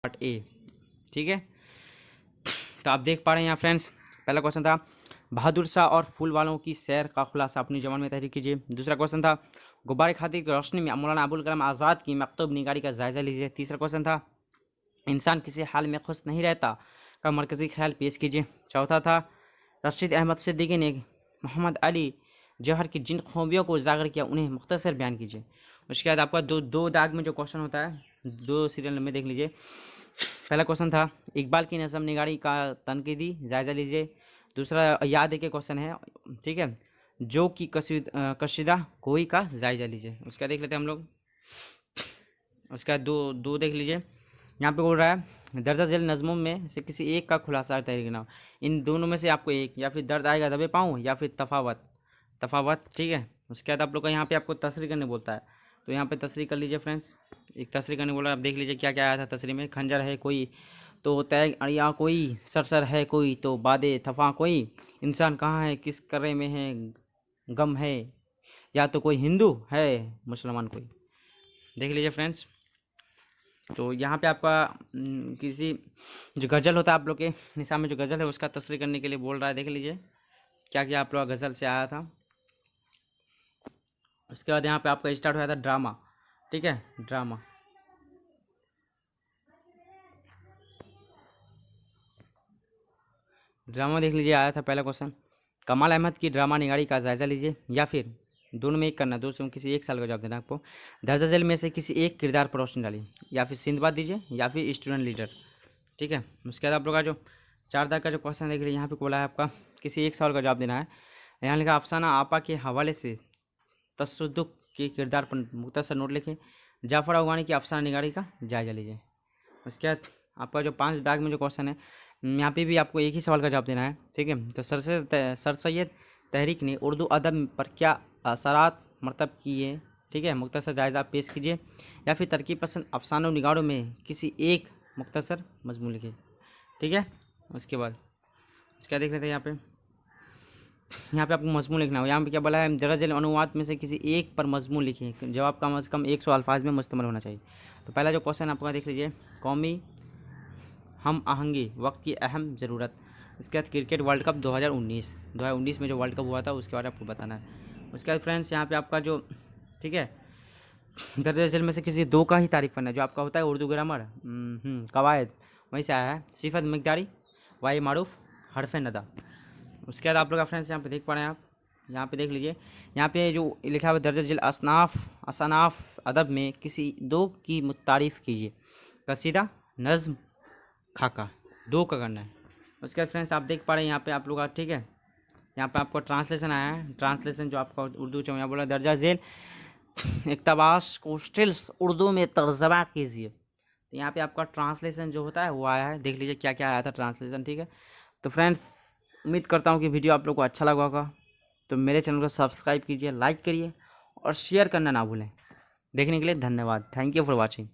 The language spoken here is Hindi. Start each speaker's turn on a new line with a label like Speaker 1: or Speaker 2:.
Speaker 1: Part A. ठीक है, तो आप देख पा रहे हैं यहाँ फ्रेंड्स, पहला क्वेश्चन था बहादुर शाह और फूल वालों की सैर का खुलासा अपनी जबान में तहरीर कीजिए। दूसरा क्वेश्चन था गुब्बारे खातिर की रोशनी में मौलाना अबुल कलाम आज़ाद की मकतूब निगारी का जायजा लीजिए। तीसरा क्वेश्चन था इंसान किसी हाल में खुश नहीं रहता का मरकजी ख्याल पेश कीजिए। चौथा था रशीद अहमद सिद्दीकी ने मोहम्मद अली जौहर की जिन खूबियों को उजागर किया उन्हें मुख्तसर बयान कीजिए। उसके बाद आपका दो दाग में जो क्वेश्चन होता है, दो सीरियल में देख लीजिए। पहला क्वेश्चन था इकबाल की नज़म निगारी का तनकीदी जायजा लीजिए। दूसरा याद है कि क्वेश्चन है, ठीक है, जो की कशीदा कोई का जायजा लीजिए। उसका देख लेते हैं हम लोग। उसका दो दो देख लीजिए, यहाँ पे बोल रहा है दर्जा झेल नज़मों में से किसी एक का खुलासा तहरीर करना। इन दोनों में से आपको एक, या फिर दर्द आएगा दबे पाऊँ, या फिर तफावत। ठीक है, उसके बाद आप लोग का यहाँ पे आपको तस्रीर करने बोलता है, तो यहाँ पे तस्रीर कर लीजिए फ्रेंड्स। एक तस्रीर करने बोला, आप देख लीजिए क्या क्या आया था तस्रीर में। खंजर है कोई तो तैग अड़िया कोई, सरसर है कोई तो बादे थफा कोई, इंसान कहाँ है किस कर्रे में है गम है, या तो कोई हिंदू है मुसलमान कोई। देख लीजिए फ्रेंड्स। तो यहाँ पे आपका किसी जो गज़ल होता है आप लोग के निशान में जो गज़ल है उसका तस्रीर करने के लिए बोल रहा है। देख लीजिए क्या क्या आप लोग गज़ल से आया था। उसके बाद यहाँ पे आपका स्टार्ट हुआ था ड्रामा। ठीक है, ड्रामा देख लीजिए, आया था पहला क्वेश्चन कमाल अहमद की ड्रामा निगारी का जायजा लीजिए, या फिर दोनों में एक करना, दो से किसी एक साल का जवाब देना आपको। दर्जा झेल में से किसी एक किरदार पर रोशनी डाली, या फिर सिंदबाद दीजिए, या फिर स्टूडेंट लीडर। ठीक है, उसके बाद आप लोग का जो 4 दाग का जो क्वेश्चन देख लीजिए, यहाँ पे बोला है आपका किसी एक सवाल का जवाब देना है। यहाँ लिखा अफसाना आपा के हवाले से तसद्दुक के किरदार पर मुख्तसर नोट लिखे। जाफर अफगानी की अफसाना निगारी का जायजा लीजिए। उसके बाद आपका जो 5 दाग में जो क्वेश्चन है, यहाँ पे भी आपको एक ही सवाल का जवाब देना है। ठीक है, तो सर सैयद तहरीक ने उर्दू अदब पर क्या असरात मरतब किए। ठीक है, मुख्तसर जायजा पेश कीजिए, या फिर तरकीब पसंद अफसानों निगारों में किसी एक मुख्तसर मजमून लिखिए। ठीक है, उसके बाद क्या देख लेते हैं यहाँ पे आपको मजमून लिखना हो। यहाँ पे क्या बोला है दर्ज अनुवाद में से किसी एक पर मजमून लिखिए, जवाब कम से कम 100 अल्फाज में मुश्तमिल होना चाहिए। तो पहला जो क्वेश्चन आपका देख लीजिए कौमी हम आहंगी वक्त की अहम ज़रूरत। इसके बाद क्रिकेट वर्ल्ड कप 2019 में जो वर्ल्ड कप हुआ था उसके बारे में आपको बताना है। उसके बाद फ्रेंड्स यहाँ पे आपका जो, ठीक है, दर्ज झेल में से किसी दो का ही तारीफ करना है, जो आपका होता है उर्दू ग्रामर कवायद, वहीं से आया है। सिफत मकदारी वाई मारूफ हरफ नदा। उसके बाद आप लोग का फ्रेंड्स यहाँ पे देख पा रहे हैं, आप यहाँ पे देख लीजिए, यहाँ पे जो लिखा हुआ दर्ज झेल असनाफ अदब में किसी दो की तारीफ़ कीजिए। कसीदा नज़्म खाका, दो का करना है। उसके बाद फ्रेंड्स आप देख पा रहे हैं यहाँ पे आप लोग का, ठीक है, यहाँ पे आपको ट्रांसलेशन आया है। ट्रांसलेशन जो आपका उर्दू जो यहाँ बोला दर्जा झेल इक़्तिबास को स्टिल्स उर्दू में तर्जमा कीजिए। तो यहाँ पे आपका ट्रांसलेशन जो होता है वो आया है, देख लीजिए क्या क्या आया था ट्रांसलेशन। ठीक है, तो फ्रेंड्स उम्मीद करता हूँ कि वीडियो आप लोग को अच्छा लगा होगा, तो मेरे चैनल को सब्सक्राइब कीजिए, लाइक करिए और शेयर करना ना भूलें। देखने के लिए धन्यवाद। Thank you for watching.